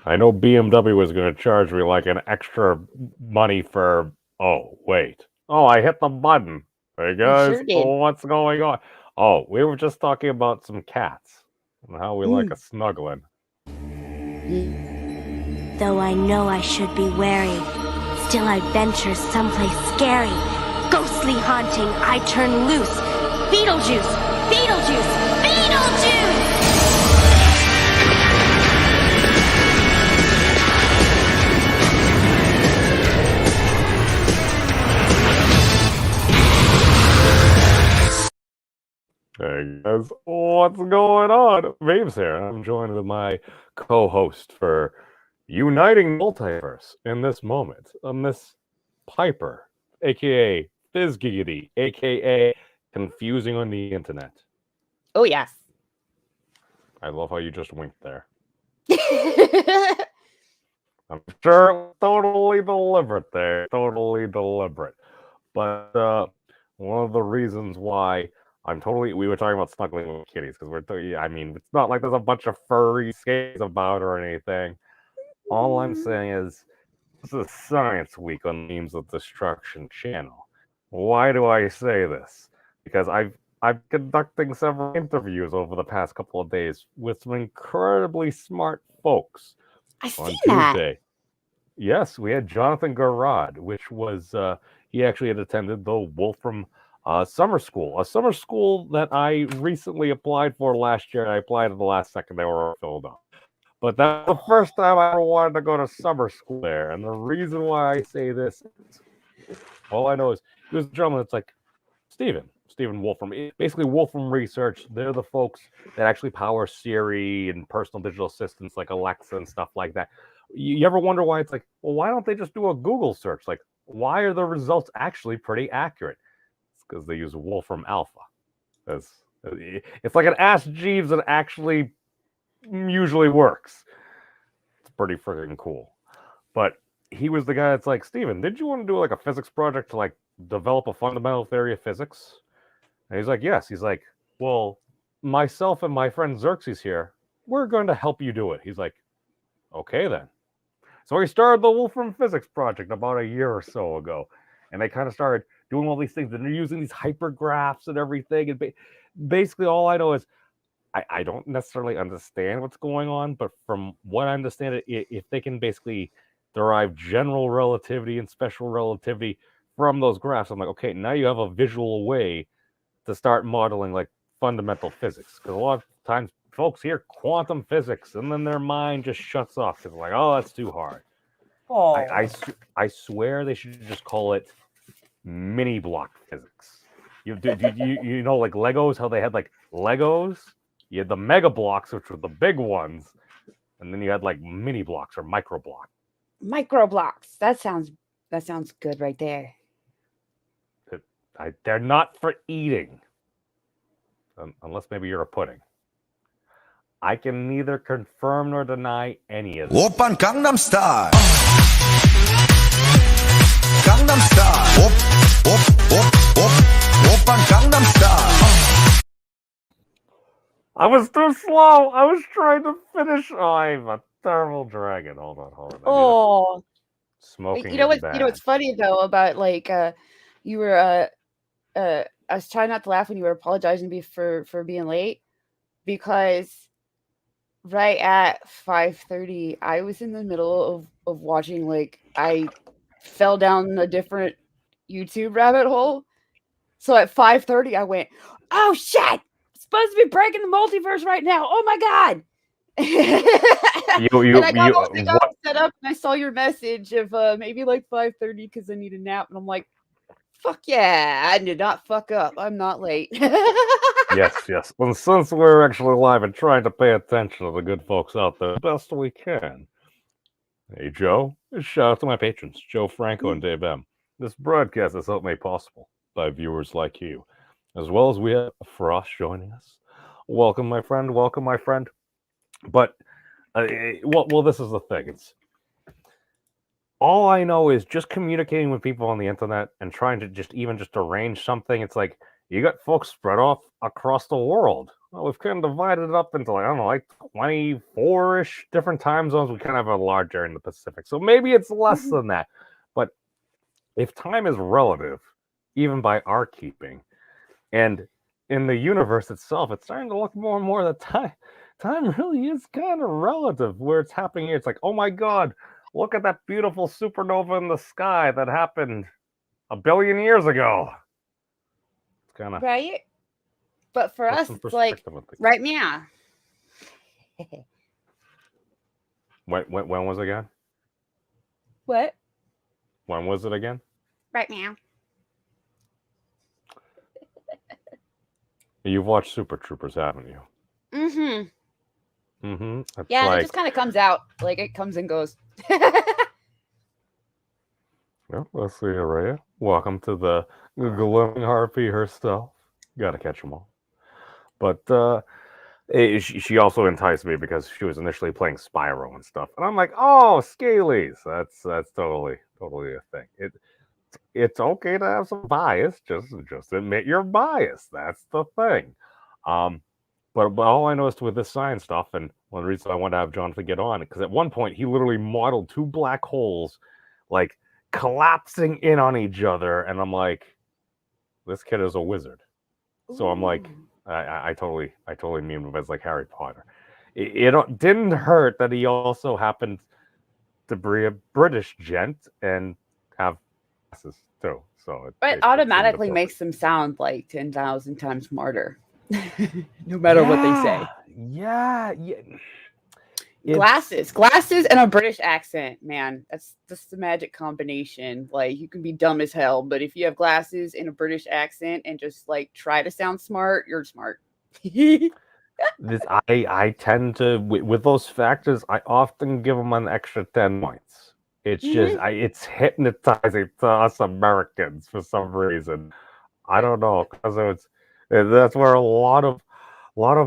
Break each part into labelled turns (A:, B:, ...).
A: I know BMW was going to charge me like an extra money for. Oh, wait. Oh, I hit the button. Hey
B: You
A: guys,
B: sure did.
A: what's going on? Oh, we were just talking about some cats and how we like
B: Mm.
A: a snuggling.
C: Though I know I should be wary, still I venture someplace scary. Ghostly haunting, I turn loose. Beetlejuice! Beetlejuice! Beetlejuice!
A: Hey guys, what's going on? Vaves here. I'm joined with my co-host for Uniting Multiverse in this moment, Miss Piper, aka Fizzgiggity, aka Confusing on the Internet.
B: Oh, yes.
A: I love how you just winked there. I'm sure it was totally deliberate there, totally deliberate. But one of the reasons why we were talking about snuggling with kitties because I mean, it's not like there's a bunch of furry skates about or anything. All I'm saying is this is Science Week on Memes of Destruction channel. Why do I say this? Because I'm conducting several interviews over the past couple of days with some incredibly smart folks.
B: I seen
A: On
B: that.
A: Tuesday, yes, we had Jonathan Garrod, which was he actually had attended the Wolfram summer school, a summer school that I recently applied for last year. I applied at the last second; they were filled up. But that's the first time I ever wanted to go to summer school there. And the reason why I say this is all I know is he was a gentleman that's like Stephen Wolfram. Basically, Wolfram Research, they're the folks that actually power Siri and personal digital assistants like Alexa and stuff like that. You ever wonder why it's like, well, why don't they just do a Google search? Like, why are the results actually pretty accurate? It's because they use Wolfram Alpha. It's like an Ask Jeeves that actually usually works. It's pretty freaking cool. But he was the guy that's like, Steven, did you want to do like a physics project to like develop a fundamental theory of physics? And he's like, yes. He's like, well, myself and my friend Xerxes here, we're going to help you do it. He's like, okay then. So he started the Wolfram Physics Project about a year or so ago. And they kind of started doing all these things. And they're using these hypergraphs and everything. And basically, all I know is I don't necessarily understand what's going on, but from what I understand, if they can basically derive general relativity and special relativity from those graphs, I'm like, okay, now you have a visual way to start modeling like fundamental physics. Because a lot of times folks hear quantum physics and then their mind just shuts off because like, oh, that's too hard.
B: Oh.
A: I swear they should just call it mini block physics. You know like Legos, how they had like Legos? You had the mega blocks, which were the big ones, and then you had like mini blocks or micro blocks.
B: Micro blocks. That sounds good right there.
A: They're not for eating, unless maybe you're a pudding. I can neither confirm nor deny any of this.
D: Oppan Gangnam Style. Gangnam Style. Oppan Gangnam Style.
A: I was too slow. I was trying to finish. Oh, I'm a terrible dragon. Hold on.
B: Oh.
A: Smoking.
B: You know
A: is
B: what?
A: bad.
B: You know what's funny though about like you were I was trying not to laugh when you were apologizing for being late because right at 5:30 I was in the middle of watching like I fell down a different YouTube rabbit hole. So at 5:30 I went, "Oh shit! I'm supposed to be breaking the multiverse right now. Oh my god." And I got all set up and I saw your message of maybe like 5:30 because I need a nap. And I'm like, fuck yeah, I did not fuck up. I'm not late.
A: Yes. Well, since we're actually live and trying to pay attention to the good folks out there the best we can. Hey, Joe, shout out to my patrons, Joe Franco and Dave M. This broadcast is helped made possible by viewers like you, as well as we have Frost joining us. Welcome, my friend. But, well, this is the thing. It's all I know is just communicating with people on the internet and trying to just arrange something. It's like you got folks spread off across the world. well, we've kind of divided it up into, like, I don't know, like 24-ish different time zones. We kind of have a large area in the Pacific. So maybe it's less than that. But if time is relative, even by our keeping, and in the universe itself, it's starting to look more and more that time really is kind of relative. Where it's happening here, it's like, oh my God, look at that beautiful supernova in the sky that happened 1 billion years ago. It's kind of
B: Right? But for us,
A: some
B: it's like,
A: perspective on things.
B: right meow.
A: When was it again?
B: What?
A: When was it again?
B: Right meow.
A: You've watched Super Troopers, haven't you?
B: Mm-hmm.
A: Mm-hmm.
B: Yeah,
A: like,
B: it just kind of comes out. Like, it comes and goes.
A: well, let's see, Araya. Welcome to the glowing harpy herself. Gotta catch them all. But she also enticed me because she was initially playing Spyro and stuff, and I'm like, oh, Scalies. That's totally a thing. It's okay to have some bias. Just admit your bias. That's the thing. But all I noticed with this science stuff, and one reason I wanted to have Jonathan get on, because at one point he literally modeled 2 black holes, like collapsing in on each other, and I'm like, this kid is a wizard. So I'm like, I totally memed him as like Harry Potter. It didn't hurt that he also happened to be a British gent and have glasses too. So
B: It automatically makes them sound like 10,000 times smarter, no matter what they say.
A: Yeah.
B: Glasses, and a British accent, man. That's the magic combination. Like, you can be dumb as hell, but if you have glasses and a British accent and just like try to sound smart, you're smart.
A: I tend to with those factors. I often give them an extra 10 points. It's just it's hypnotizing to us Americans for some reason. I don't know, because that's where a lot of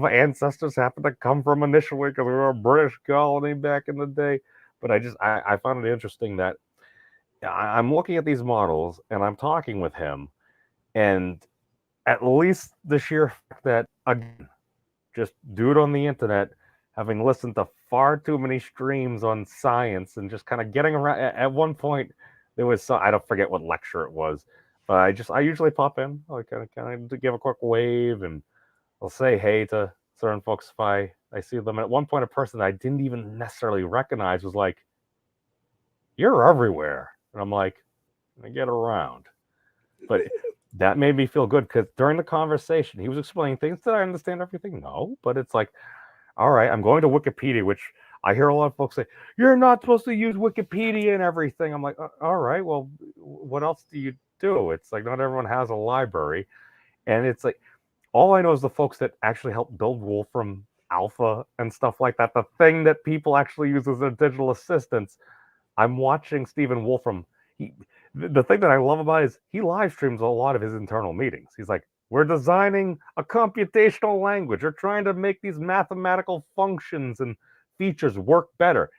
A: ancestors happen to come from initially, because we were a British colony back in the day. But I found it interesting that I'm looking at these models and I'm talking with him, and at least the sheer fact that, again, just dude on the internet, having listened to far too many streams on science and just kind of getting around. At one point, there was I don't forget what lecture it was, but I usually pop in, like kind of to give a quick wave, and I'll say hey to certain folks if I see them. And at one point, a person I didn't even necessarily recognize was like, "You're everywhere," and I'm like, "I get around," but. That made me feel good, because during the conversation, he was explaining things. Did I understand everything? No, but it's like, all right, I'm going to Wikipedia, which I hear a lot of folks say, you're not supposed to use Wikipedia and everything. I'm like, all right, well, what else do you do? It's like, not everyone has a library. And it's like, all I know is the folks that actually helped build Wolfram Alpha and stuff like that, the thing that people actually use as their digital assistants. I'm watching Stephen Wolfram. The thing that I love about it is he live streams a lot of his internal meetings. He's like, we're designing a computational language. We're trying to make these mathematical functions and features work better.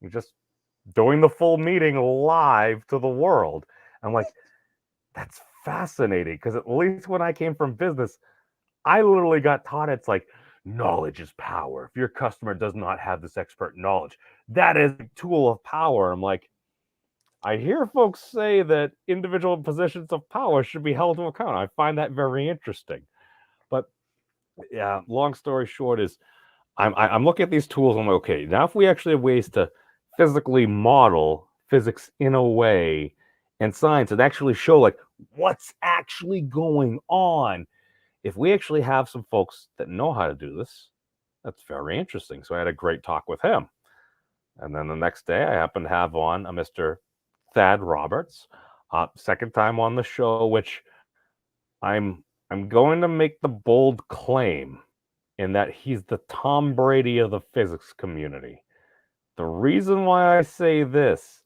A: You're just doing the full meeting live to the world. I'm like, that's fascinating, because at least when I came from business, I literally got taught it's like, knowledge is power. If your customer does not have this expert knowledge, that is a tool of power. I'm like, I hear folks say that individual positions of power should be held to account. I find that very interesting. But yeah, long story short is I'm looking at these tools. I'm like, okay, now if we actually have ways to physically model physics in a way, and science, and actually show like what's actually going on, if we actually have some folks that know how to do this, that's very interesting. So I had a great talk with him. And then the next day I happened to have on a Mr. Thad Roberts, second time on the show, which I'm going to make the bold claim in that he's the Tom Brady of the physics community. The reason why I say this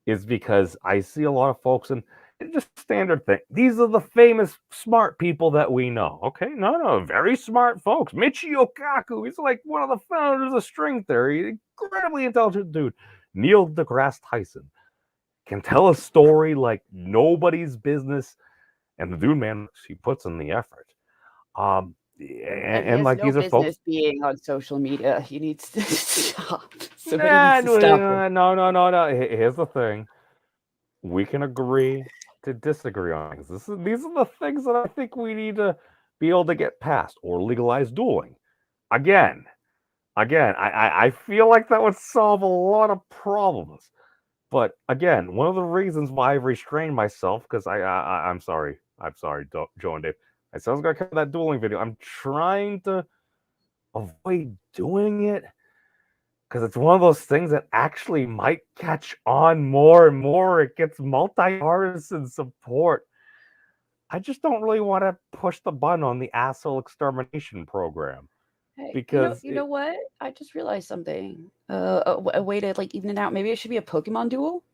A: is because I see a lot of folks, and it's just standard thing. These are the famous smart people that we know. Okay, no, very smart folks. Michio Kaku, he's like one of the founders of string theory, incredibly intelligent dude. Neil deGrasse Tyson can tell a story like nobody's business, and the dude, man, he puts in the effort.
B: And he
A: and
B: has
A: like
B: no
A: these are folks.
B: business being on social media. He needs to stop. Somebody
A: Nah,
B: needs to stop him.
A: no. Here's the thing: we can agree to disagree on things. These are the things that I think we need to be able to get past or legalize dueling. Again, I feel like that would solve a lot of problems. But again, one of the reasons why I've restrained myself, because I'm sorry, Joe and Dave. I said I was gonna cover that dueling video. I'm trying to avoid doing it because it's one of those things that actually might catch on more and more. It gets multi-partisan support. I just don't really want to push the button on the asshole extermination program
B: Hey,
A: because
B: you know what? I just realized something. A way to like even it out. Maybe it should be a Pokemon duel.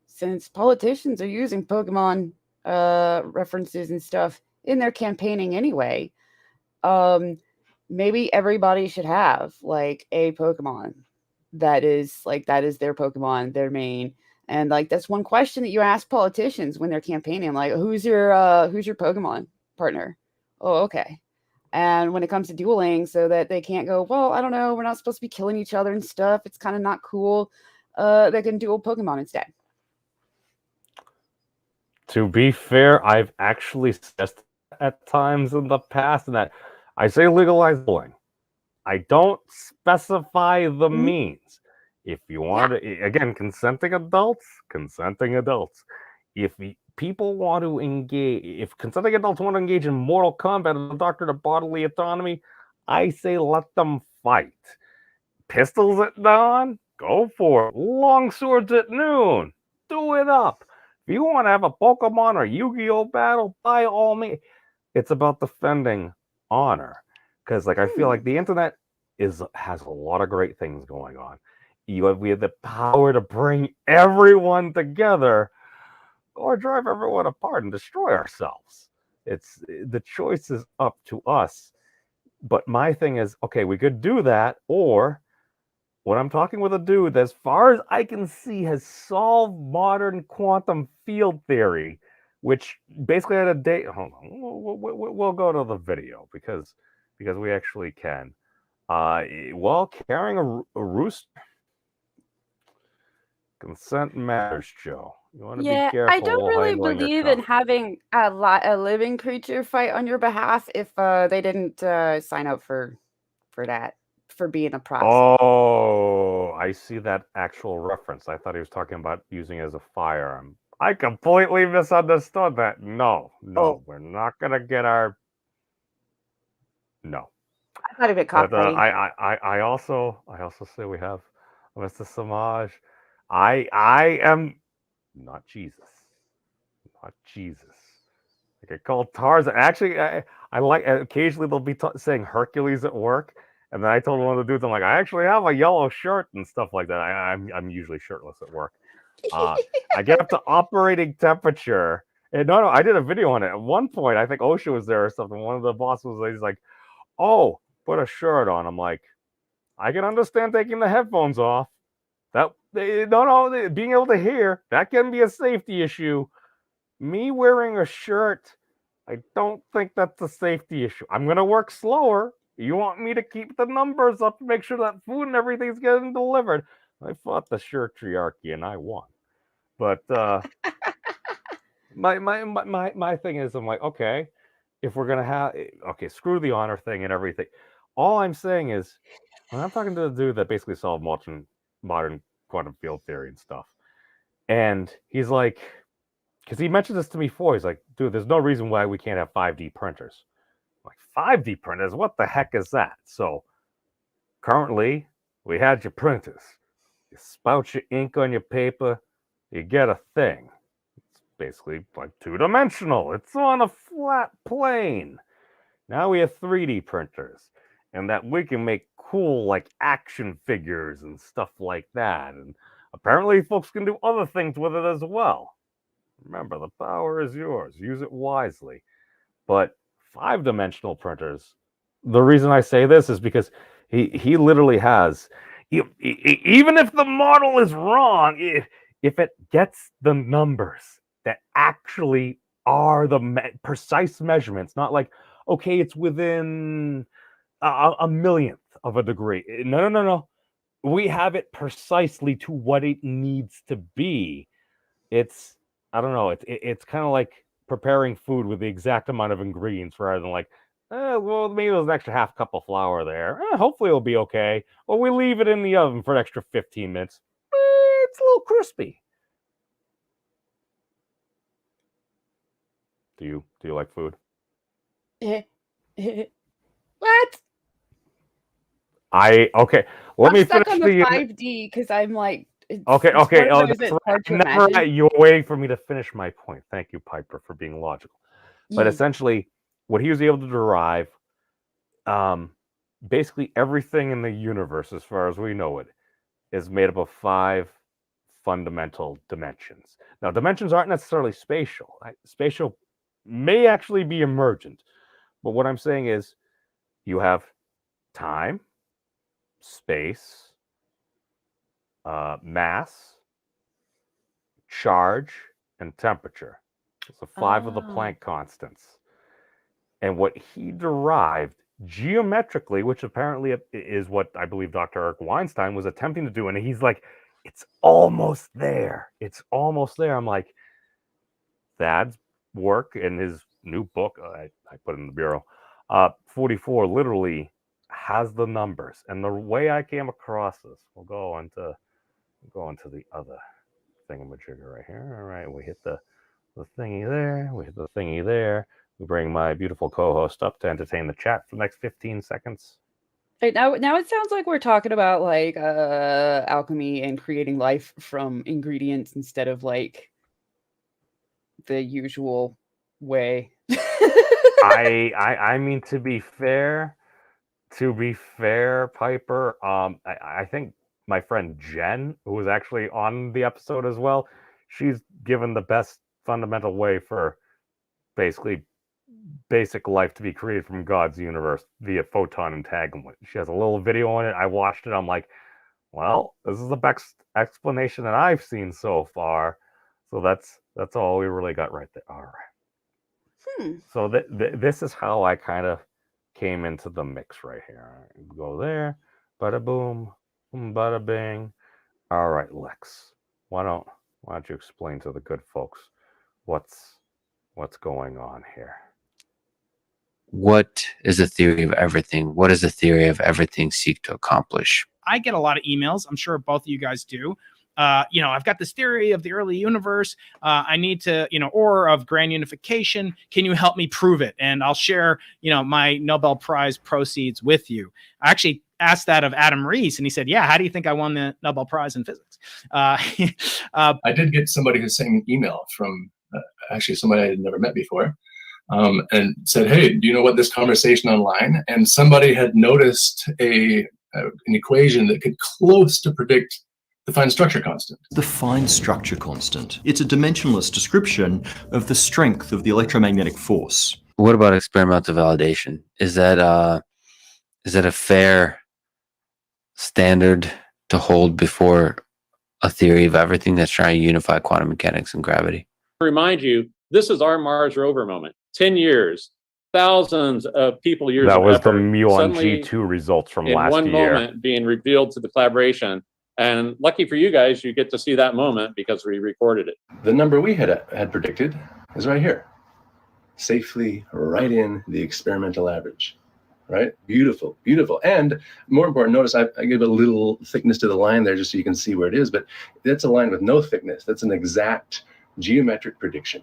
B: Since politicians are using Pokemon references and stuff in their campaigning anyway, maybe everybody should have like a Pokemon that is their Pokemon, their main. And like that's one question that you ask politicians when they're campaigning, like who's your Pokemon partner? Oh, okay. And when it comes to dueling, so that they can't go, well, I don't know, we're not supposed to be killing each other and stuff. It's kind of not cool. They can duel Pokemon instead.
A: to be fair, I've actually suggested at times in the past, and that I say legalize dueling. I don't specify the
B: Mhm.
A: means. If you want to, again, consenting adults. If people want to engage, if consenting adults want to engage in mortal combat as a doctrine of bodily autonomy, I say let them fight. Pistols at dawn, go for it. Long swords at noon, do it up. If you want to have a Pokemon or Yu-Gi-Oh battle, by all means. It's about defending honor, because like I feel like the internet has a lot of great things going on. We have the power to bring everyone together or drive everyone apart and destroy ourselves. It's the choice is up to us. But my thing is, okay, we could do that, or when I'm talking with a dude that, as far as I can see, has solved modern quantum field theory, which basically had a date. Hold on, we'll go to the video because we actually can. Well, carrying a rooster, consent matters, Joe. You want to be
B: Yeah, I
A: careful
B: don't
A: while
B: really
A: handling your
B: believe in
A: tongue.
B: having a living creature fight on your behalf if they didn't sign up for that, for being a proxy.
A: Oh, I see that actual reference. I thought he was talking about using it as a firearm. I completely misunderstood that. No,
B: Oh,
A: we're not gonna get our no.
B: I thought of it
A: But
B: cockfighting.
A: I also say we have Mr. Samaj. I am not Jesus, not Jesus. I get called Tarzan. Actually, I like occasionally they'll be saying Hercules at work, and then I told one of the dudes, I'm like, I actually have a yellow shirt and stuff like that. I'm usually shirtless at work. I get up to operating temperature. And no, I did a video on it. At one point, I think OSHA was there or something. One of the bosses was like, "Oh, put a shirt on." I'm like, I can understand taking the headphones off. Being able to hear that can be a safety issue. Me wearing a shirt, I don't think that's a safety issue. I'm gonna work slower. You want me to keep the numbers up to make sure that food and everything's getting delivered. I fought the shirt triarchy and I won. But my thing is, I'm like, okay, if we're gonna have, okay, screw the honor thing and everything. All I'm saying is, when I'm talking to the dude that basically solved modern quantum field theory and stuff, and he's like, because he mentioned this to me before, he's like, dude, there's no reason why we can't have 5D printers. I'm like, 5D printers? What the heck is that? So currently, we had your printers. You spout your ink on your paper, you get a thing. Basically like two-dimensional. It's on a flat plane. Now we have 3D printers, and that we can make cool like action figures and stuff like that. And apparently folks can do other things with it as well. Remember, the power is yours. Use it wisely. But 5-dimensional printers, the reason I say this is because he literally has, even if the model is wrong, if it gets the numbers that actually are the precise measurements, not like, okay, it's within a millionth of a degree. No. We have it precisely to what it needs to be. It's, I don't know, it's kind of like preparing food with the exact amount of ingredients rather than like, well, maybe there's an extra half cup of flour there. Hopefully it'll be okay. Or we leave it in the oven for an extra 15 minutes. It's a little crispy. Do you like food?
B: What?
A: Okay. Let
B: I'm
A: me
B: stuck
A: finish
B: on the
A: the
B: 5D because I'm like,
A: Okay.
B: it's one of those
A: That's
B: that's hard to
A: Never,
B: imagine.
A: you were waiting for me to finish my point. Thank you, Piper, for being logical. But
B: Mm.
A: essentially, what he was able to derive, basically everything in the universe, as far as we know it, is made up of 5 fundamental dimensions. Now, dimensions aren't necessarily spatial. Spatial may actually be emergent. But what I'm saying is you have time, space, mass, charge, and temperature. So 5 of the Planck constants. And what he derived geometrically, which apparently is what I believe Dr. Eric Weinstein was attempting to do, and he's like, it's almost there. It's almost there. I'm like, Thad's work in his new book, I put it in the bureau, 44 literally has the numbers. And the way I came across this, we'll go into the other thingamajigger right here. All right, we hit the thingy there. We hit the thingy there. We bring my beautiful co-host up to entertain the chat for the next 15 seconds.
B: Right, now it sounds like we're talking about like alchemy and creating life from ingredients instead of like the usual way.
A: I mean, to be fair, Piper, I think my friend Jen, who was actually on the episode as well, she's given the best fundamental way for basically basic life to be created from God's universe via photon entanglement. She has a little video on it. I watched it. I'm like, well, this is the best explanation that I've seen so far. So that's all we really got right there. All right. So this is how I kind of came into the mix right here. Go there, bada boom, bada bing. All right, Lex, why don't you explain to the good folks what's going on here?
E: What is the theory of everything? What does the theory of everything seek to accomplish?
F: I get a lot of emails. I'm sure both of you guys do. I've got this theory of the early universe. I need to, or of grand unification. Can you help me prove it? And I'll share, my Nobel Prize proceeds with you. I actually asked that of Adam Rees, and he said, yeah, how do you think I won the Nobel Prize in physics?
G: I did get somebody who sent an email from actually somebody I had never met before. And said, hey, do you know what this conversation online? And somebody had noticed an equation that could close to predict the fine structure constant.
H: The fine structure constant. It's a dimensionless description of the strength of the electromagnetic force.
E: What about experimental validation? Is that a fair standard to hold before a theory of everything that's trying to unify quantum mechanics and gravity?
I: Remind you, this is our Mars rover moment. 10 years, thousands of people years
A: that
I: of
A: was
I: effort,
A: the Muon
I: suddenly
A: G2 results from
I: in
A: last
I: one
A: year.
I: moment being revealed to the collaboration. And lucky for you guys, you get to see that moment because we recorded it.
G: The number we had predicted is right here. Safely right in the experimental average. Right? Beautiful, beautiful. And more important, notice I give a little thickness to the line there just so you can see where it is, but that's a line with no thickness. That's an exact geometric prediction.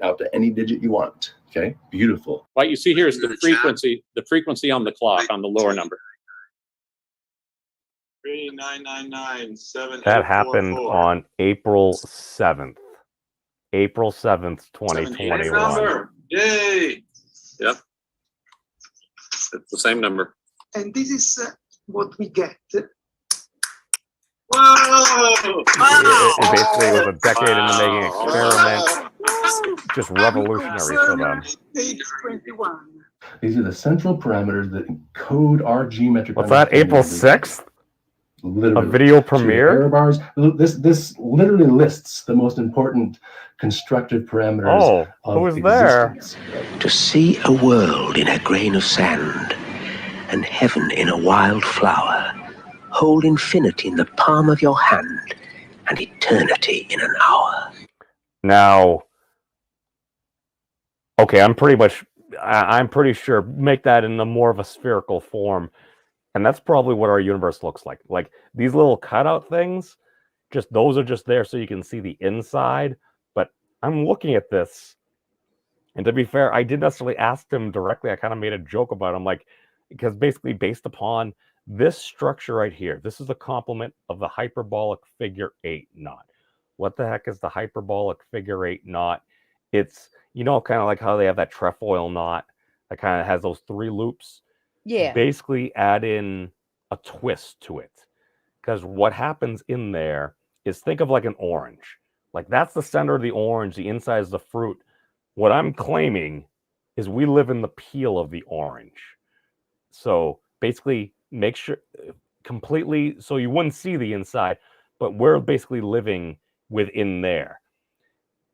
G: Out to any digit you want. Okay, beautiful.
I: What you see here is the frequency on the clock on the lower number.
J: 39997.
A: That happened on April 7th. April 7th, 2021.
J: Yay!
I: Yep. It's the same number.
J: And this is what we get. Whoa!
A: It basically was a decade in the making experiment. Just revolutionary for them.
J: Page 21.
G: These are the central parameters that encode our geometric.
A: What's that? April 6th?
G: literally
A: A video
G: to the
A: premiere?
G: error bars. This literally lists the most important constructive parameters
A: Oh,
G: of
A: who is there?
G: existence.
K: To see a world in a grain of sand, and heaven in a wild flower, hold infinity in the palm of your hand, and eternity in an hour.
A: Now, okay, I'm pretty sure make that in a more of a spherical form, and that's probably what our universe looks like. Like these little cutout things, just those are just there so you can see the inside. But I'm looking at this, and to be fair, I didn't necessarily ask him directly. I kind of made a joke about it. I'm like, because basically based upon this structure right here, this is a complement of the hyperbolic figure 8 knot. What the heck is the hyperbolic figure 8 knot? It's, kind of like how they have that trefoil knot that kind of has those 3 loops.
B: Yeah.
A: Basically add in a twist to it. Because what happens in there is, think of like an orange. Like that's the center of the orange, the inside is the fruit. What I'm claiming is we live in the peel of the orange. So basically make sure completely, so you wouldn't see the inside, but we're basically living within there.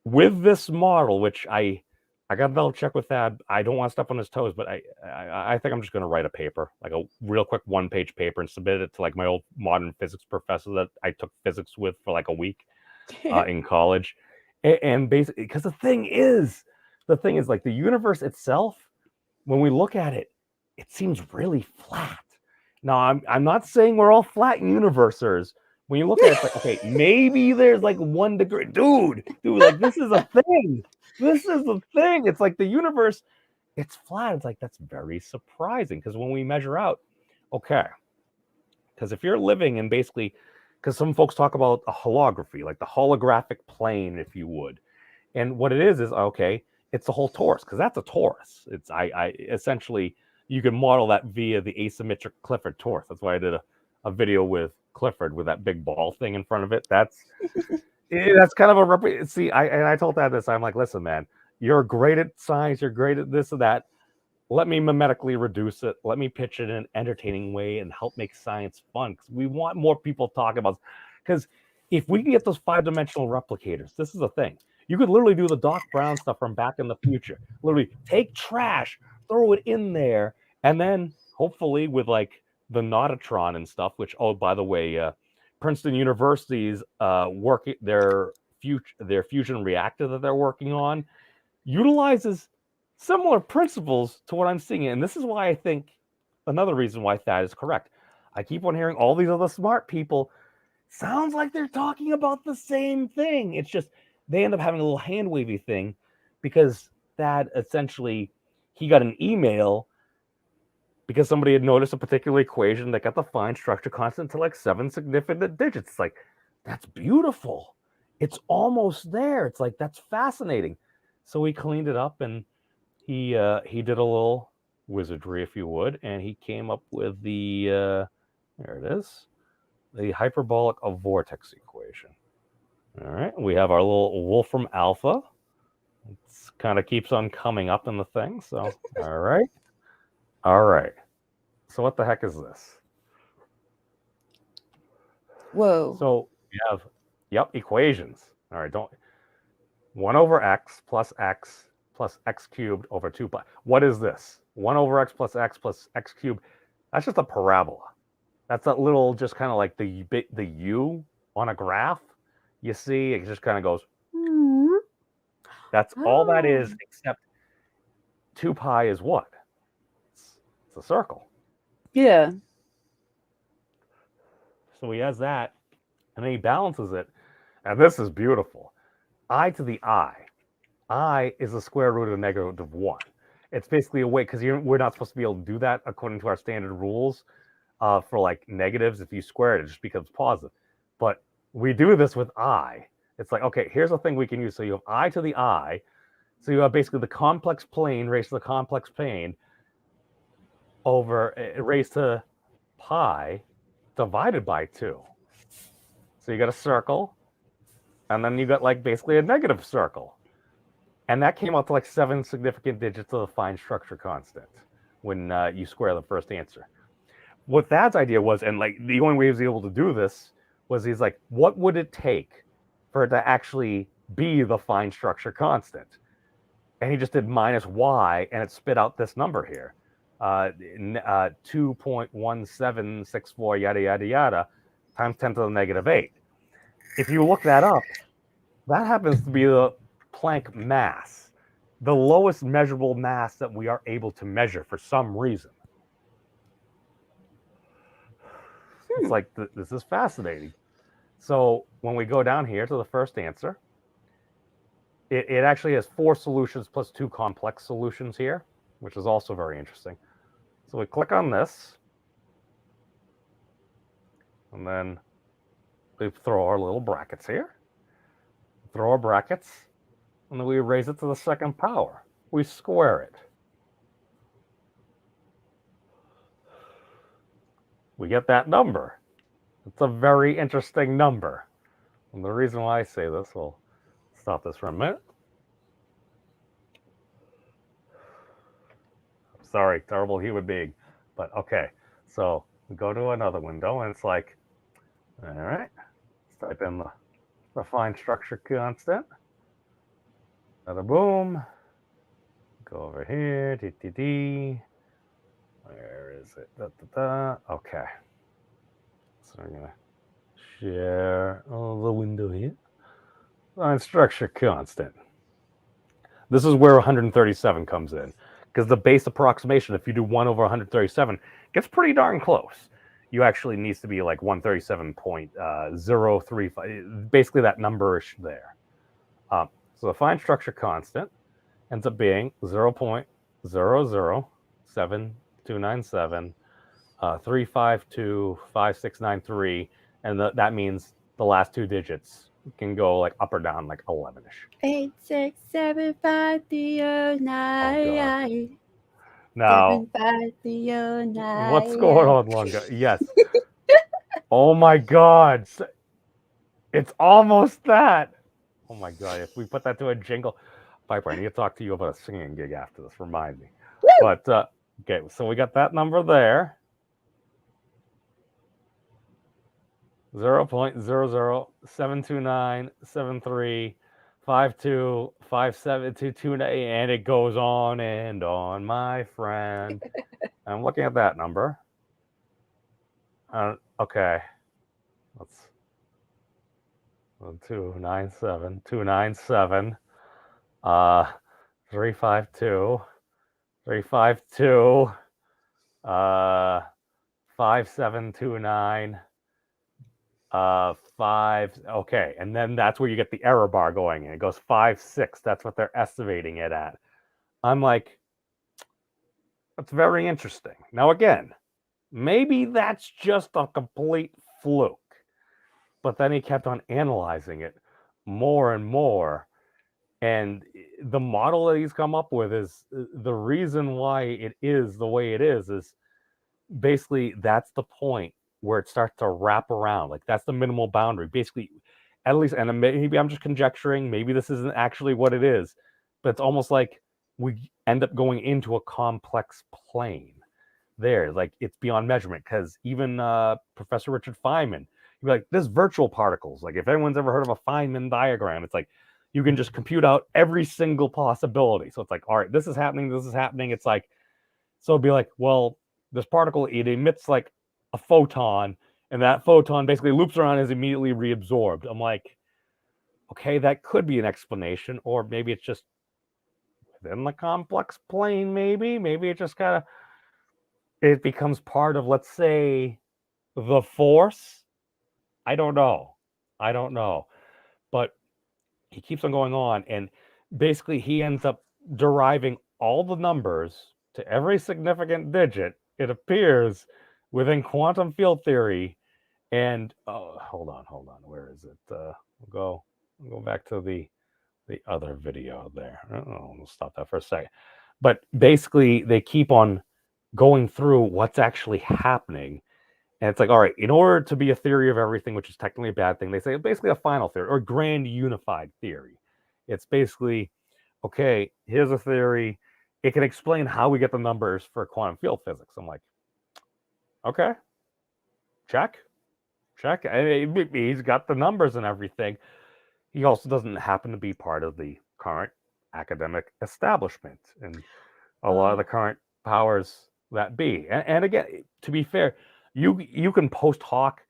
A: With this model, which I got to double check with that. I don't want to step on his toes, but I think I'm just going to write a paper, like a real quick 1-page paper, and submit it to like my old modern physics professor that I took physics with for like a week in college. And basically, because the thing is like the universe itself, when we look at it, it seems really flat. Now, I'm not saying we're all flat universers. When you look at it, it's like, okay, maybe there's like 1 degree. Dude, like this is a thing. This is the thing. It's like the universe, it's flat. It's like, that's very surprising because when we measure out, okay, because if you're living in basically, because some folks talk about a holography, like the holographic plane, if you would. And what it is okay, it's the whole torus, because that's a torus. It's I essentially, you can model that via the asymmetric Clifford torus. That's why I did a video with Clifford with that big ball thing in front of it. That's kind of a I told Dad this. I'm like, listen, man, you're great at science, you're great at this and that. Let me mimetically reduce it. Let me pitch it in an entertaining way and help make science fun. Because we want more people talking about. Because if we can get those 5-dimensional replicators, this is the thing. You could literally do the Doc Brown stuff from Back in the Future. Literally take trash, throw it in there, and then hopefully with like the Nautatron and stuff. Which, oh, by the way, Princeton University's their fusion reactor that they're working on utilizes similar principles to what I'm seeing. And this is why I think another reason why Thad is correct. I keep on hearing all these other smart people. Sounds like they're talking about the same thing. It's just they end up having a little hand wavy thing because Thad essentially, he got an email because somebody had noticed a particular equation that got the fine structure constant to like 7 significant digits. It's like, that's beautiful. It's almost there. It's like, that's fascinating. So he cleaned it up and he did a little wizardry, if you would, and he came up with the there it is, the hyperbolic vortex equation. All right, we have our little Wolfram Alpha. It kind of keeps on coming up in the thing. So all right. So what the heck is this?
B: Whoa.
A: So we have equations. All right, 1/x plus x cubed over 2 pi. What is this? 1/x plus x cubed. That's just a parabola. That's that little, just kind of like the U on a graph. You see, it just kind of goes. That's all that is, except 2 pi is what? It's a circle.
B: Yeah.
A: So he has that, and then he balances it. And this is beautiful. I to the I is the square root of -1. It's basically a way, because we're not supposed to be able to do that according to our standard rules for like negatives. If you square it, it just becomes positive. But we do this with I. It's like, okay, here's a thing we can use. So you have I to the I. So you have basically the complex plane raised to the complex plane over raised to pi divided by 2. So you got a circle, and then you got like basically a negative circle. And that came out to like 7 significant digits of the fine structure constant when you square the first answer. what Thad's idea was, and like the only way he was able to do this was he's like, what would it take for it to actually be the fine structure constant? And he just did minus y, and it spit out this number here, 2.1764 yada yada yada times 10 to the negative 8. If you look that up, that happens to be the Planck mass, the lowest measurable mass that we are able to measure for some reason. It's like, this is fascinating. So when we go down here to the first answer, it actually has 4 solutions plus 2 complex solutions here, which is also very interesting. So we click on this, and then we throw our little brackets here, throw our brackets, and then we raise it to the second power. We square it. We get that number. It's a very interesting number. And the reason why I say this, we'll stop this for a minute. Sorry, terrible human being. But okay, so we go to another window, and it's like, all right, let's type in the fine structure constant. Bada boom. Go over here. Where is it? Okay. So I'm gonna share the window here. Fine structure constant. This is where 137 comes in, because the base approximation, if you do 1 over 137, gets pretty darn close. You actually needs to be like 137.035, basically that number-ish there. So the fine structure constant ends up being 0.007297 3525693, and that means the last 2 digits can go like up or down like 11ish.
B: 8675309.
A: Now,
B: 75309.
A: what's going on, Lunga? Yes. Oh my God. It's almost that. Oh my God. If we put that to a jingle. Piper, I need to talk to you about a singing gig after this. Remind me.
B: Woo!
A: But, okay, so we got that number there. 0.0072973525722, and it goes on and on, my friend. I'm looking at that number. Okay. Let's 297 352 5729 5. Okay, and then that's where you get the error bar going, and it goes 5 6. That's what they're estimating it at. I'm like, that's very interesting. Now again, maybe that's just a complete fluke. But then he kept on analyzing it more and more. And the model that he's come up with is the reason why it is the way it is basically that's the point where it starts to wrap around. Like that's the minimal boundary. Basically, at least, and maybe I'm just conjecturing, maybe this isn't actually what it is, but it's almost like we end up going into a complex plane there. Like it's beyond measurement, because even Professor Richard Feynman, he'd be like, this virtual particles. Like if anyone's ever heard of a Feynman diagram, it's like you can just compute out every single possibility. So it's like, all right, this is happening, this is happening. It's like, so it'd be like, well, this particle, it emits like a photon, and that photon basically loops around and is immediately reabsorbed. I'm like, okay, that could be an explanation, or maybe it's just within the complex plane, maybe it just kind of, it becomes part of, let's say, the force. I don't know. But he keeps on going on, and basically he ends up deriving all the numbers to every significant digit, it appears, within quantum field theory. And hold on, where is it? We'll go back to the other video there. We'll stop that for a second. But basically they keep on going through what's actually happening. And it's like, all right, in order to be a theory of everything, which is technically a bad thing, they say basically a final theory or grand unified theory. It's basically, okay, here's a theory. It can explain how we get the numbers for quantum field physics. I'm like, Okay. Check. And he's got the numbers and everything. He also doesn't happen to be part of the current academic establishment and a lot of the current powers that be. And again, to be fair, you can post hoc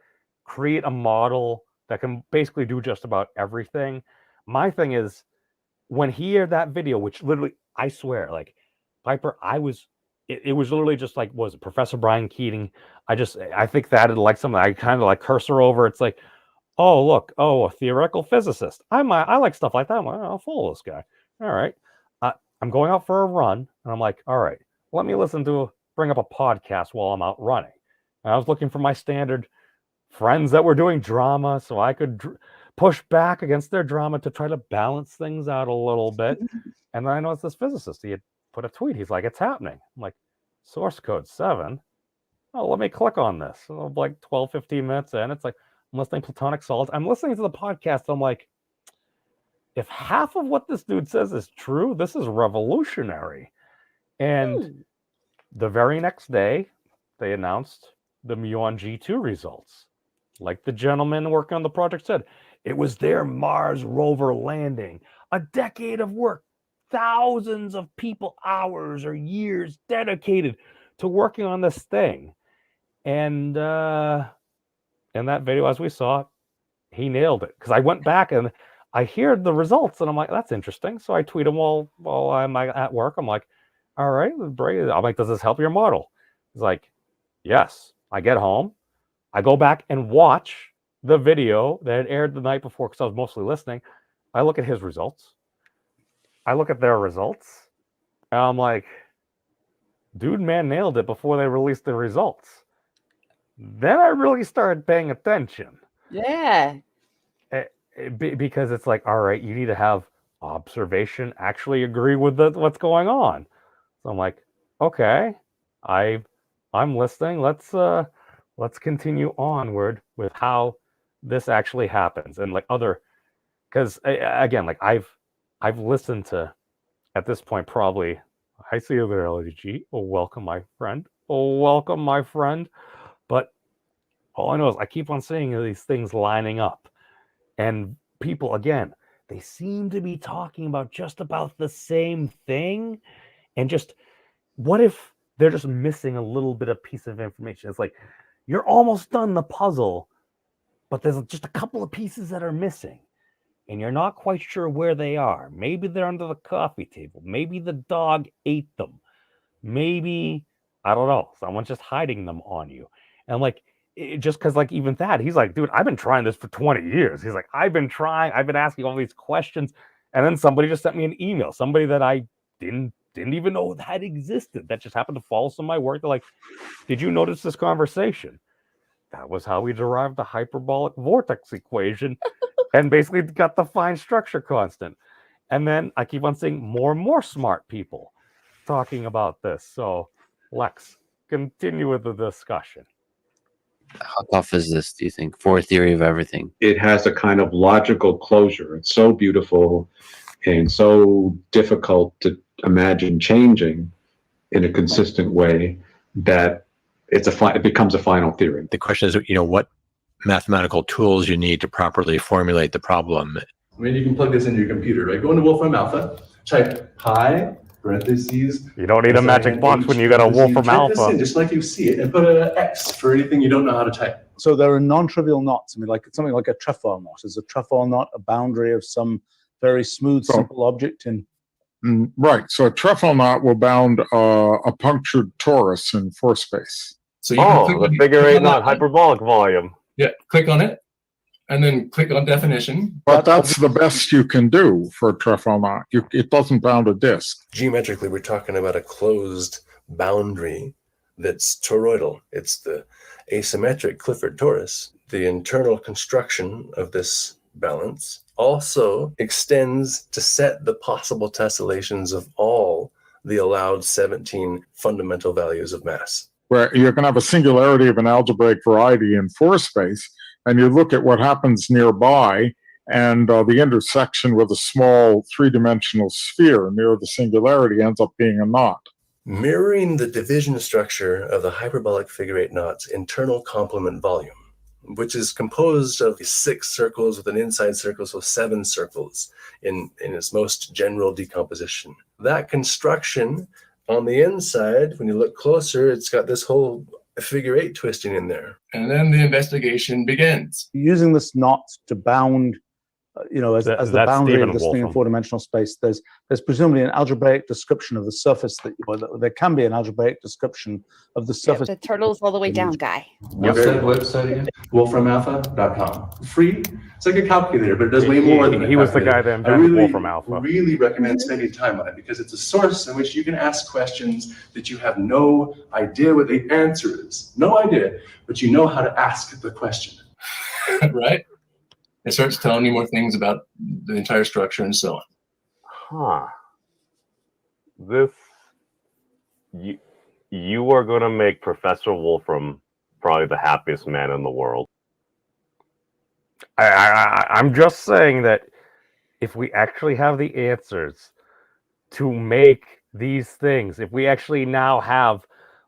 A: create a model that can basically do just about everything. My thing is, when he aired that video, which literally, I swear, like, Piper, it was literally just like, was it Professor Brian Keating? I think that had like something I kind of like cursor over. It's like, oh, look, a theoretical physicist. I like stuff like that. I'm like, I'll follow this guy. All right. I'm going out for a run, and I'm like, all right, let me bring up a podcast while I'm out running. And I was looking for my standard friends that were doing drama so I could push back against their drama to try to balance things out a little bit. And then I noticed this physicist, he had put a tweet. He's like, it's happening. I'm like, source code 7. Oh, let me click on this. So like 12, 15 minutes in, it's like, I'm listening to platonic solids. I'm listening to the podcast. I'm like, if half of what this dude says is true, this is revolutionary. And the very next day, they announced the Muon G2 results. Like the gentleman working on the project said, it was their Mars rover landing. A decade of work, thousands of people, hours or years dedicated to working on this thing. And in that video, as we saw, he nailed it. Because I went back and I heard the results, and I'm like, that's interesting. So I tweet him while I'm at work. I'm like, all right, I'm like, does this help your model? He's like, yes. I get home. I go back and watch the video that had aired the night before because I was mostly listening. I look at his results. I look at their results. And I'm like, dude, man, nailed it before they released the results. Then I really started paying attention.
B: Yeah.
A: Because it's like, all right, you need to have observation actually agree with what's going on. So I'm like, okay, I'm listening. Let's continue onward with how this actually happens. And like because again, like I've listened to, at this point, probably, I see you there, LG. Oh, welcome, my friend. Oh, welcome, my friend. But all I know is I keep on seeing these things lining up. And people, again, they seem to be talking about just about the same thing. And just, what if they're just missing a little bit of piece of information? It's like, you're almost done the puzzle, but there's just a couple of pieces that are missing. And you're not quite sure where they are. Maybe they're under the coffee table. Maybe the dog ate them. Maybe, I don't know, someone's just hiding them on you. And I'm like, just because, like, even that, he's like, dude, I've been trying this for 20 years. He's like, I've been asking all these questions. And then somebody just sent me an email, somebody that I didn't even know that existed, that just happened to follow some of my work. They're like, did you notice this conversation? That was how we derived the hyperbolic vortex equation and basically got the fine structure constant. And then I keep on seeing more and more smart people talking about this. So, Lex, continue with the discussion.
E: How tough is this, do you think, for a theory of everything?
L: It has a kind of logical closure. It's so beautiful and so difficult to imagine changing in a consistent way that it becomes a final theory.
M: The question is, what mathematical tools you need to properly formulate the problem.
G: I mean, you can plug this into your computer, right? Go into Wolfram Alpha, type pi, parentheses.
A: You don't need a magic box when you got a Wolfram Alpha.
G: This in just like you see it, and put an X for anything you don't know how to type.
N: So there are non-trivial knots. I mean, like something like a trefoil knot. Is a trefoil knot a boundary of some very smooth, simple object in?
O: Right. So a trefoil knot will bound a punctured torus in 4 space.
G: So
A: the figure 8 knot hyperbolic volume.
G: Yeah, click on it, and then click on definition.
O: But that's the best you can do for a trefoil knot. It doesn't bound a disk.
G: Geometrically, we're talking about a closed boundary that's toroidal. It's the asymmetric Clifford torus. The internal construction of this balance also extends to set the possible tessellations of all the allowed 17 fundamental values of mass.
O: Where you're going to have a singularity of an algebraic variety in 4 space, and you look at what happens nearby, and the intersection with a small 3-dimensional sphere near the singularity ends up being a knot.
G: mirroring the division structure of the hyperbolic figure 8 knots internal complement volume, which is composed of 6 circles with an inside circle, so 7 circles in its most general decomposition. That construction on the inside, when you look closer, it's got this whole figure 8 twisting in there. And then the investigation begins.
N: Using this knot to bound, as the
A: That's
N: boundary
A: Stephen
N: of this thing in
A: Wolfram.
N: four-dimensional space, there's presumably an algebraic description of the surface there can be an algebraic description of the surface.
B: The turtle's all the way down, guy.
G: What's that website again? WolframAlpha.com. Free. It's like a calculator, but it does way more than
A: He was the guy that invented Wolfram Alpha.
G: I really recommend spending time on it because it's a source in which you can ask questions that you have no idea what the answer is. No idea, but you know how to ask the question. Right? It starts telling you more things about the entire structure and so on.
A: Huh. You are going to make Professor Wolfram probably the happiest man in the world. I'm just saying that if we actually have the answers to make these things, if we actually now have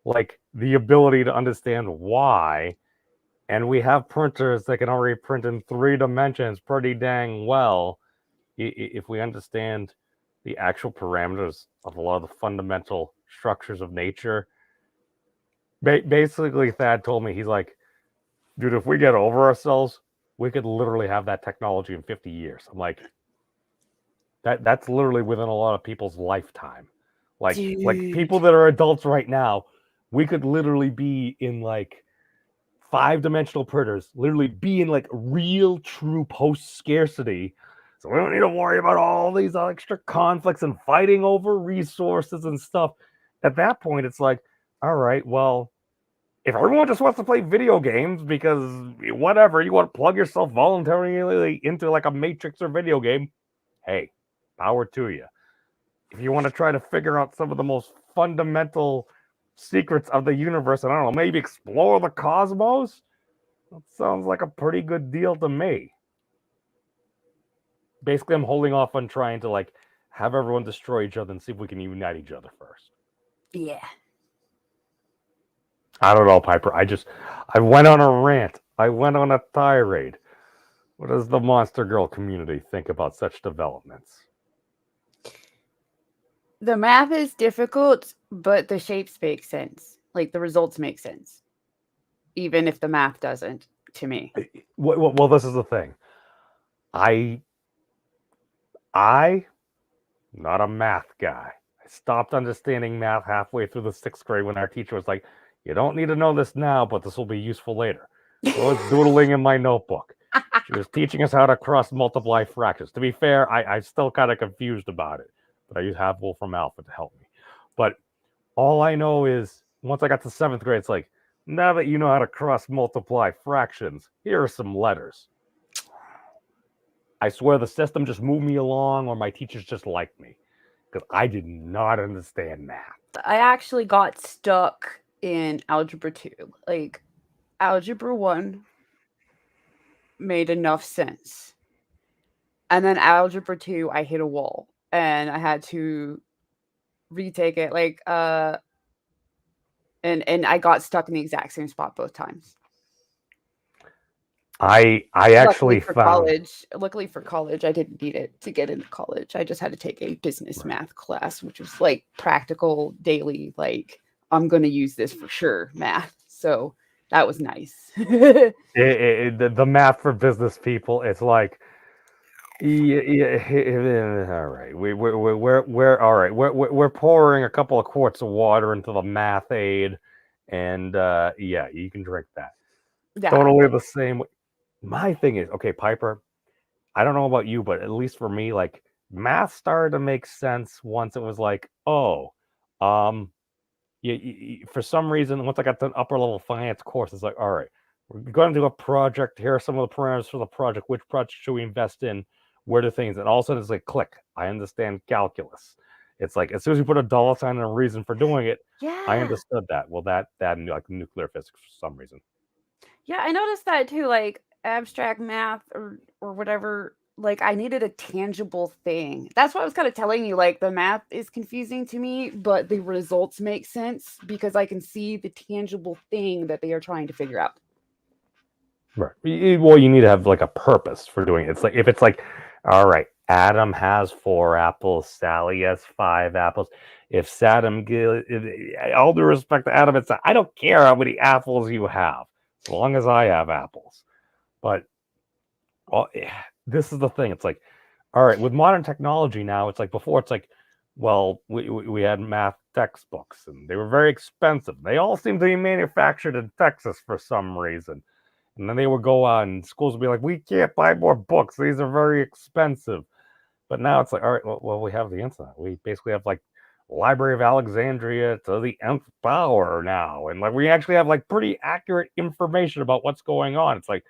A: like the ability to understand why, and we have printers that can already print in 3 dimensions pretty dang well, if we understand the actual parameters of a lot of the fundamental structures of nature. Basically, Thad told me, he's like, dude, if we get over ourselves, we could literally have that technology in 50 years. I'm like, that's literally within a lot of people's lifetime. Like people that are adults right now, we could literally be in like 5-dimensional printers, literally be in like real true post-scarcity. So we don't need to worry about all these extra conflicts and fighting over resources and stuff. At that point, it's like, all right, well, if everyone just wants to play video games because whatever, you want to plug yourself voluntarily into like a Matrix or video game, hey, power to you. If you want to try to figure out some of the most fundamental secrets of the universe, and I don't know, maybe explore the cosmos, that sounds like a pretty good deal to me. Basically, I'm holding off on trying to like have everyone destroy each other and see if we can unite each other first.
B: Yeah.
A: I don't know, Piper. I went on a rant. I went on a tirade. What does the Monster Girl community think about such developments?
B: The math is difficult, but the shapes make sense. Like the results make sense, even if the math doesn't. To me,
A: well, this is the thing. I not a math guy. I stopped understanding math halfway through the 6th grade when our teacher was like, "You don't need to know this now, but this will be useful later." So I was doodling in my notebook. She was teaching us how to cross multiply fractions. To be fair, I'm still kind of confused about it, but I have Wolfram Alpha to help me. But all I know is once I got to 7th grade, it's like, now that you know how to cross multiply fractions, here are some letters. I swear the system just moved me along, or my teachers just liked me, because I did not understand math.
B: I actually got stuck in Algebra 2. Like, Algebra 1 made enough sense. And then Algebra 2, I hit a wall. And I had to retake it. Like, and I got stuck in the exact same spot both times.
A: I actually found...
B: Luckily for college, I didn't need it to get into college. I just had to take a business math class, which was like practical daily, like I'm going to use this for sure math. So that was nice.
A: The math for business people, it's like, yeah, all right. We're all right. We're pouring a couple of quarts of water into the math aid, and yeah, you can drink that. Yeah. Totally the same way. My thing is, okay, Piper, I don't know about you, but at least for me, like math started to make sense once it was like, oh, for some reason, once I got to the upper level finance course, it's like, all right, we're going to do a project. Here are some of the parameters for the project. Which project should we invest in? Where do things? And all of a sudden, it's like, click. I understand calculus. It's like as soon as you put a dollar sign and a reason for doing it, yeah. I understood that. Well, that like nuclear physics for some reason.
B: Yeah, I noticed that too. Like abstract math or whatever, like I needed a tangible thing. That's why I was kind of telling you, like the math is confusing to me, but the results make sense because I can see the tangible thing that they are trying to figure out.
A: Right. Well, you need to have like a purpose for doing it. It's like if it's like, all right, Adam has 4 apples, Sally has 5 apples. If Saddam gives, all due respect to Adam, it's I don't care how many apples you have, as long as I have apples. But well, this is the thing. It's like, all right, with modern technology now, it's like before. It's like, well, we had math textbooks, and they were very expensive. They all seem to be manufactured in Texas for some reason. And then they would go on, and schools would be like, we can't buy more books. These are very expensive. But now it's like, all right, well, we have the internet. We basically have like Library of Alexandria to the nth power now. And like we actually have like pretty accurate information about what's going on. It's like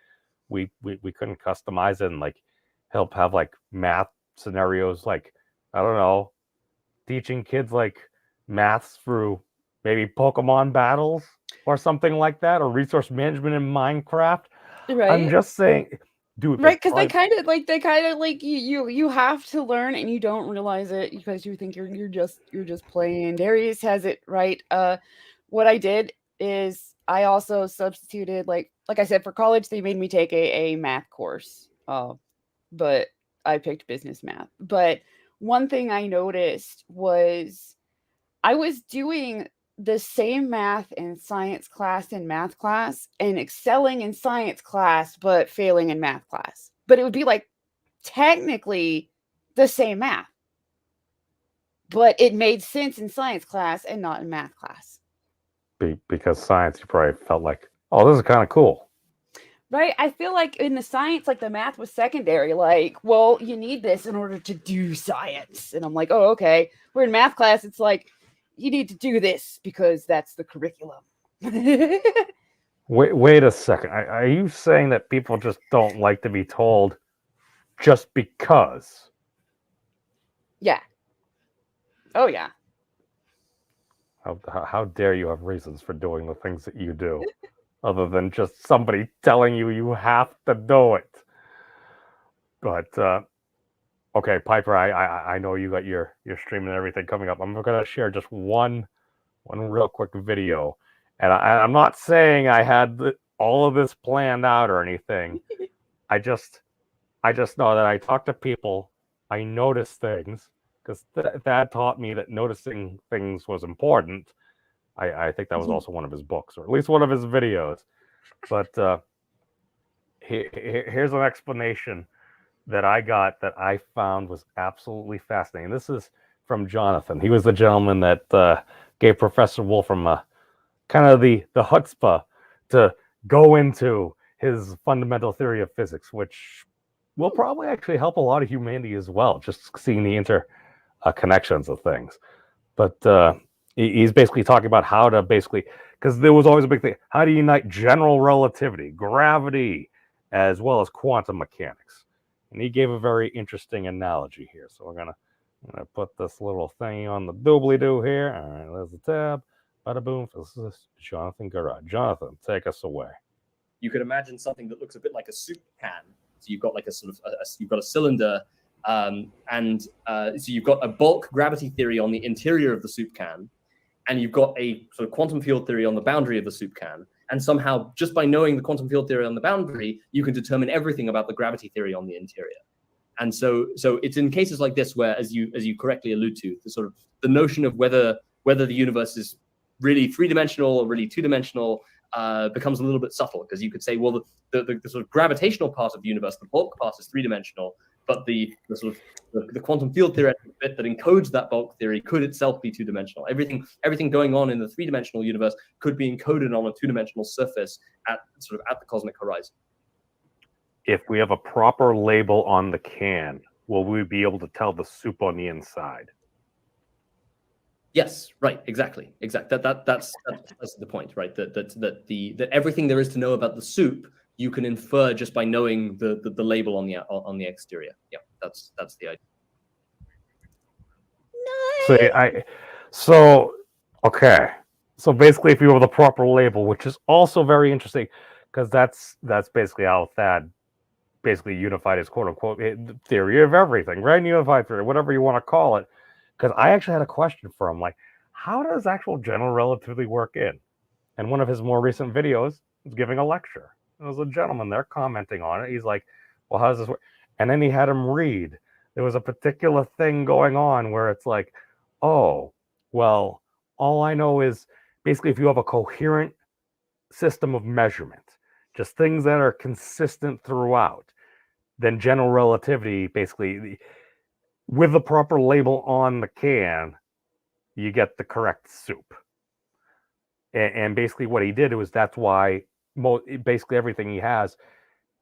A: we couldn't customize it and like help have like math scenarios, like, I don't know, teaching kids like maths through maybe Pokemon battles or something like that, or resource management in Minecraft.
B: Right.
A: I'm just saying, dude.
B: Right, because they kind of like you have to learn and you don't realize it because you think you're just playing. Darius has it right. What I did is I also substituted like I said, for college they made me take a math course. But I picked business math. But one thing I noticed was I was doing the same math in science class and math class and excelling in science class but failing in math class. But it would be like technically the same math. But it made sense in science class and not in math class.
A: Because science, you probably felt like, oh, this is kind of cool.
B: Right? I feel like in the science, like the math was secondary. Like, well, you need this in order to do science. And I'm like, oh, okay. We're in math class. It's like, you need to do this because that's the curriculum.
A: Wait a second. Are you saying that people just don't like to be told just because?
B: Yeah. Oh, yeah.
A: How dare you have reasons for doing the things that you do, other than just somebody telling you have to do it? But okay, Piper, I know you got your stream and everything coming up. I'm going to share just one real quick video, and I'm not saying I had all of this planned out or anything. I just know that I talk to people, I notice things, because Thad taught me that noticing things was important. I think that was also one of his books, or at least one of his videos. But here's an explanation that I got that I found was absolutely fascinating. This is from Jonathan. He was the gentleman that gave Professor Wolfram kind of the chutzpah to go into his fundamental theory of physics, which will probably actually help a lot of humanity as well, just seeing the interconnections of things. But he's basically talking about how to basically, because there was always a big thing, how to unite general relativity, gravity, as well as quantum mechanics. And he gave a very interesting analogy here. So I'm gonna put this little thingy on the doobly-doo here. All right, there's the tab. Bada boom. This is Jonathan Garrod. Jonathan, take us away.
P: You could imagine something that looks a bit like a soup can. So you've got like a sort of you've got a cylinder, so you've got a bulk gravity theory on the interior of the soup can, and you've got a sort of quantum field theory on the boundary of the soup can. And somehow, just by knowing the quantum field theory on the boundary, you can determine everything about the gravity theory on the interior. And so it's in cases like this where, as you correctly allude to, the notion of whether the universe is really 3-dimensional or really 2-dimensional becomes a little bit subtle, because you could say, well, the sort of gravitational part of the universe, the bulk part, is 3-dimensional, but the quantum field theoretic bit that encodes that bulk theory could itself be 2-dimensional. Everything going on in the 3-dimensional universe could be encoded on a 2-dimensional surface at the cosmic horizon.
A: If we have a proper label on the can, will we be able to tell the soup on the inside?
P: Yes, right, exactly. That's the point, right? That everything there is to know about the soup, you can infer just by knowing the label on the exterior. Yeah, that's the idea.
A: Okay. So basically, if you have the proper label, which is also very interesting, because that's basically how Thad basically unified as quote unquote theory of everything, grand unified theory, whatever you want to call it. Because I actually had a question for him, like, how does actual general relativity work in? And one of his more recent videos was giving a lecture. There was a gentleman there commenting on it. He's like, well, how does this work? And then he had him read. There was a particular thing going on where it's like, oh, well, all I know is basically if you have a coherent system of measurement, just things that are consistent throughout, then general relativity, basically, with the proper label on the can, you get the correct soup. And basically what he did was that's why basically everything he has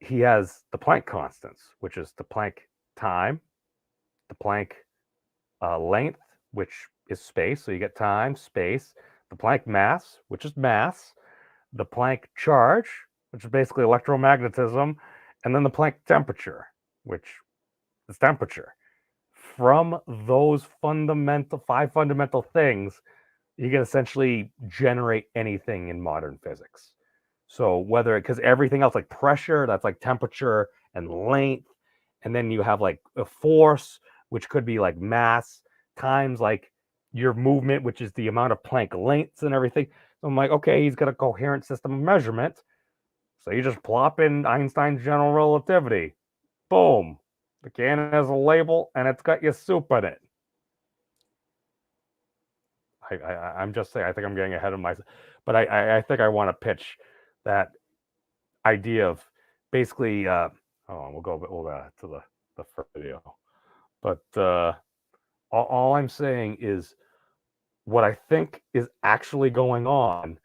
A: the Planck constants, which is the Planck time, the Planck length, which is space. So you get time, space, the Planck mass, which is mass, the Planck charge, which is basically electromagnetism, and then the Planck temperature, which is temperature. From those five fundamental things, you can essentially generate anything in modern physics. So because everything else, like pressure, that's like temperature and length, and then you have like a force, which could be like mass times like your movement, which is the amount of Planck lengths and everything. So I'm like, okay, he's got a coherent system of measurement. So you just plop in Einstein's general relativity. Boom. The can has a label and it's got your soup in it. I'm just saying, I think I'm getting ahead of myself, but I think I want to pitch that idea of basically, we'll go to the first video, but all I'm saying is what I think is actually going on.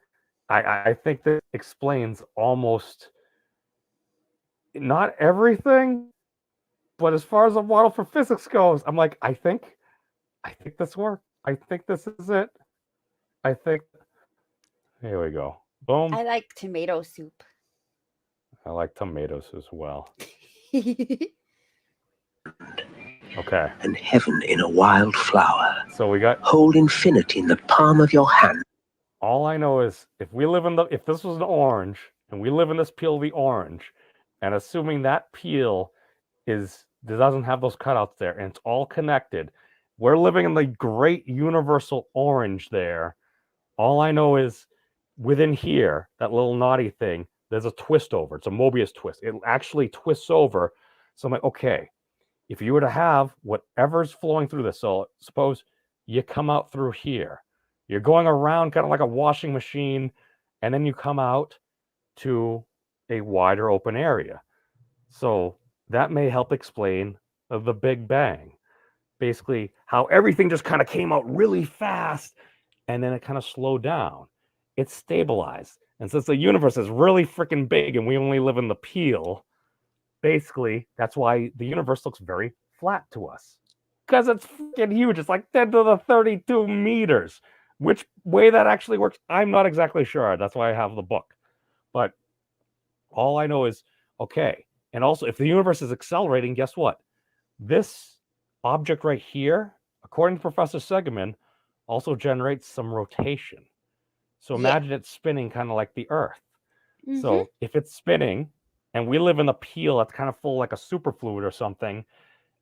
A: I think that explains almost not everything, but as far as the model for physics goes, I'm like, I think this works. I think this is it. I think. Here we go. Boom.
B: I like tomato soup.
A: I like tomatoes as well. Okay.
K: And heaven in a wild flower.
A: So we got.
K: Hold infinity in the palm of your hand.
A: All I know is if this was an orange and we live in this peel of the orange, and assuming that peel doesn't have those cutouts there and it's all connected, we're living in the great universal orange there. All I know is within here, that little naughty thing, there's a twist over. It's a Mobius twist. It actually twists over. So I'm like, okay, if you were to have whatever's flowing through this, so suppose you come out through here, you're going around kind of like a washing machine, and then you come out to a wider open area. So that may help explain the Big Bang. Basically, how everything just kind of came out really fast, and then it kind of slowed down. It's stabilized. And since the universe is really freaking big and we only live in the peel, basically, that's why the universe looks very flat to us. Because it's freaking huge. It's like 10 to the 32 meters. Which way that actually works, I'm not exactly sure. That's why I have the book. But all I know is, okay. And also, if the universe is accelerating, guess what? This object right here, according to Professor Seligman, also generates some rotation. So imagine it spinning kind of like the Earth. Mm-hmm. So if it's spinning and we live in a peel that's kind of full like a superfluid or something,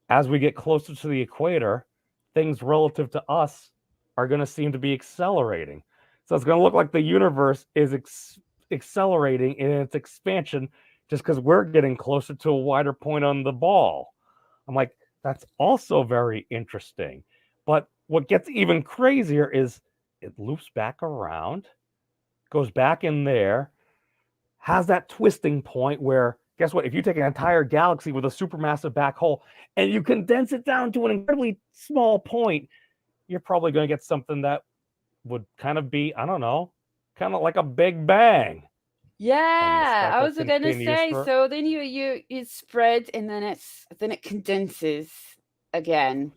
A: as we get closer to the equator, things relative to us are going to seem to be accelerating. So it's going to look like the universe is accelerating in its expansion just because we're getting closer to a wider point on the ball. I'm like, that's also very interesting. But what gets even crazier is it loops back around, goes back in there, has that twisting point where, guess what? If you take an entire galaxy with a supermassive black hole and you condense it down to an incredibly small point, you're probably going to get something that would kind of be, I don't know, kind of like a Big Bang.
B: Yeah, I was gonna say. So then it spreads and then it condenses again.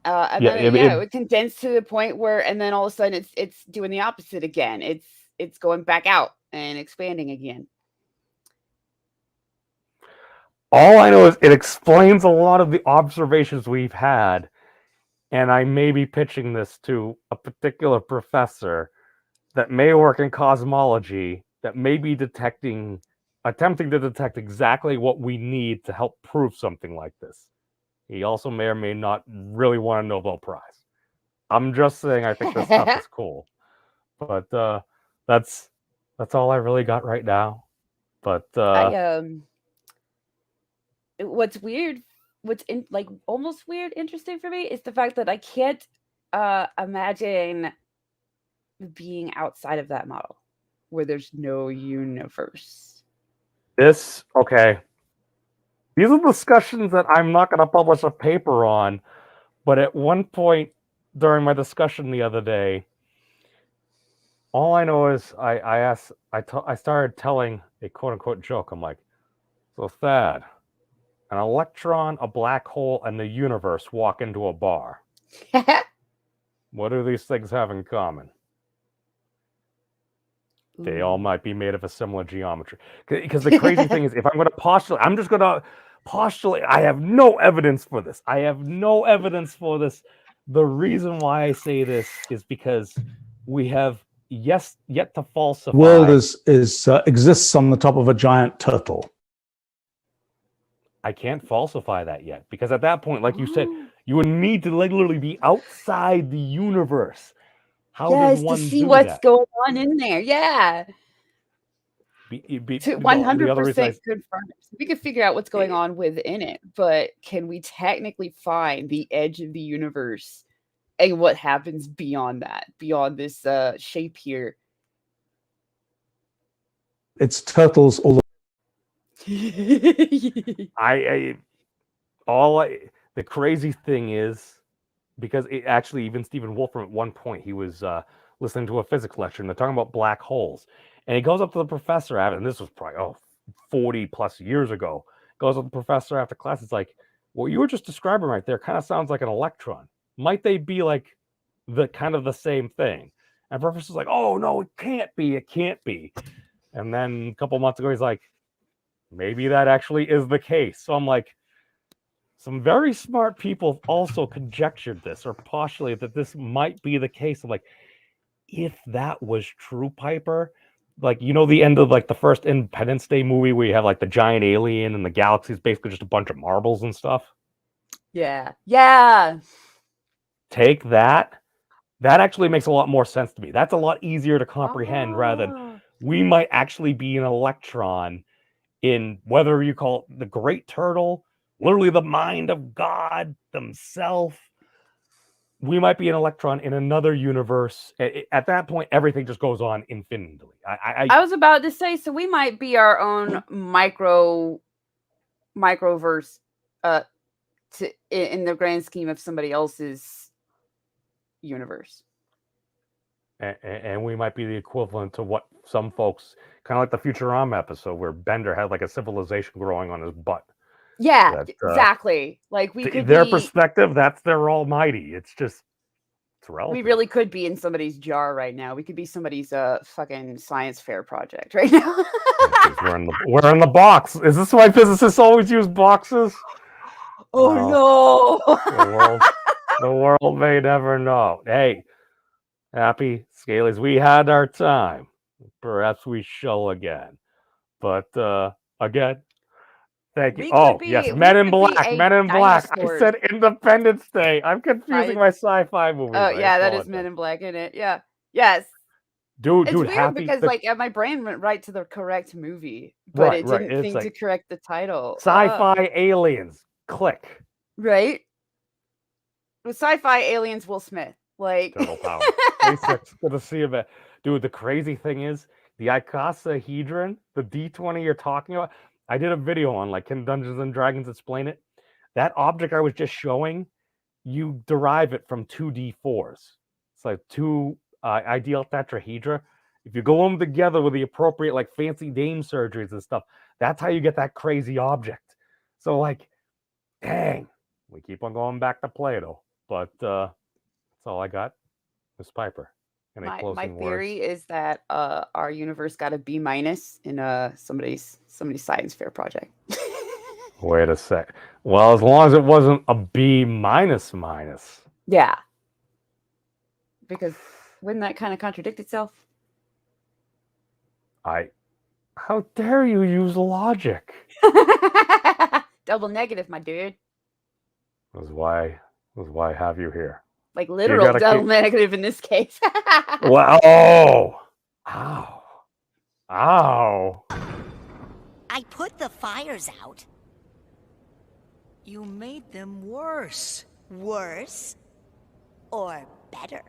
B: And then it would condense to the point where, and then all of a sudden it's doing the opposite again. It's going back out and expanding again.
A: All I know is it explains a lot of the observations we've had, and I may be pitching this to a particular professor that may work in cosmology that may be detecting attempting to detect exactly what we need to help prove something like this. He also may or may not really want a Nobel Prize. I'm just saying I think this stuff is cool. But that's all I really got right now. But
B: what's weird, like almost weird, interesting for me is the fact that I can't imagine being outside of that model where there's no universe.
A: okay. These are discussions that I'm not going to publish a paper on, but at one point during my discussion the other day, all I know is I started telling a quote unquote joke. I'm like, so Thad, an electron, a black hole, and the universe walk into a bar. What do these things have in common? They all might be made of a similar geometry. Because the crazy thing is, if I'm going to postulate, I'm just going to postulate. I have no evidence for this. The reason why I say this is because we have yet to falsify.
N: The world exists on the top of a giant turtle.
A: I can't falsify that yet, because at that point, like you said, you would need to literally be outside the universe. How does one
B: to see
A: do
B: what's
A: that?
B: going on in there? Yeah. To 100% confirm it. We could figure out what's going on within it, but can we technically find the edge of the universe and what happens beyond that, beyond this shape here?
N: It's turtles all
A: the crazy thing is, because actually even Stephen Wolfram at one point, he was listening to a physics lecture and they're talking about black holes, and he goes up to the professor and this was probably 40 plus years ago, goes up to the professor after class. It's like, what you were just describing right there kind of sounds like an electron. Might they be like the kind of the same thing? And the professor's like, oh no, it can't be. And then a couple months ago he's like, maybe that actually is the case. So I'm like, some very smart people also conjectured this or postulated that this might be the case. I'm like, if that was true, Piper, like, you know, the end of like the first Independence Day movie where you have like the giant alien and the galaxy is basically just a bunch of marbles and stuff.
B: Yeah.
A: Take that. That actually makes a lot more sense to me. That's a lot easier to comprehend rather than we might actually be an electron in, whether you call it the Great Turtle, literally the mind of God himself. We might be an electron in another universe. At that point, everything just goes on infinitely.
B: I was about to say, so we might be our own microverse in the grand scheme of somebody else's universe.
A: And we might be the equivalent to what some folks, kind of like the Futurama episode where Bender had like a civilization growing on his butt.
B: Yeah, exactly. Like we could
A: their
B: be,
A: perspective, that's their almighty. It's relative.
B: We really could be in somebody's jar right now. We could be somebody's fucking science fair project right now.
A: we're in the box. Is this why physicists always use boxes?
B: Oh
A: no. The world may never know. Hey, happy Scalies, we had our time. Perhaps we shall again. But again, thank you. Yes, Men in Black. I said Independence Day. I'm confusing my sci-fi movies.
B: Oh yeah, that is Men in Black, isn't it? Yeah. Yes.
A: Dude,
B: it's weird
A: happy
B: because like my brain went right to the correct movie, but
A: right,
B: it didn't
A: It's
B: think
A: like,
B: to correct the title.
A: Sci-fi aliens. Click.
B: Right. With sci-fi aliens, Will Smith. Like
A: Turtle power. Good to see you, man. Dude, the crazy thing is the icosahedron, the D20 you're talking about. I did a video on like, can Dungeons and Dragons explain it? That object I was just showing, you derive it from 2D4s. It's like two ideal tetrahedra. If you go them together with the appropriate like fancy dame surgeries and stuff, that's how you get that crazy object. So like, dang, we keep on going back to Plato. But that's all I got. Miss Piper.
B: My theory is that our universe got a B- in somebody's science fair project.
A: Wait a sec. Well, as long as it wasn't a B-.
B: Yeah. Because wouldn't that kind of contradict itself?
A: How dare you use logic?
B: Double negative, my dude.
A: That's why I have you here.
B: Like
A: You
B: literal
A: gotta
B: double
A: keep-
B: negative in this case.
A: Wow! Oh! Ow! Ow!
Q: I put the fires out. You made them worse. Worse? Or better?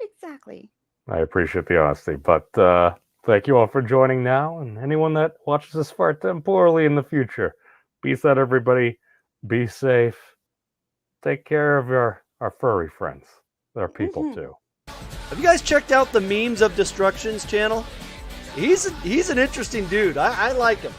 B: Exactly.
A: I appreciate the honesty, but thank you all for joining now, and anyone that watches this far temporally in the future. Peace out, everybody. Be safe. Take care of our furry friends. They're people too.
R: Have you guys checked out the Memes of Destruction's channel? He's an interesting dude. I like him.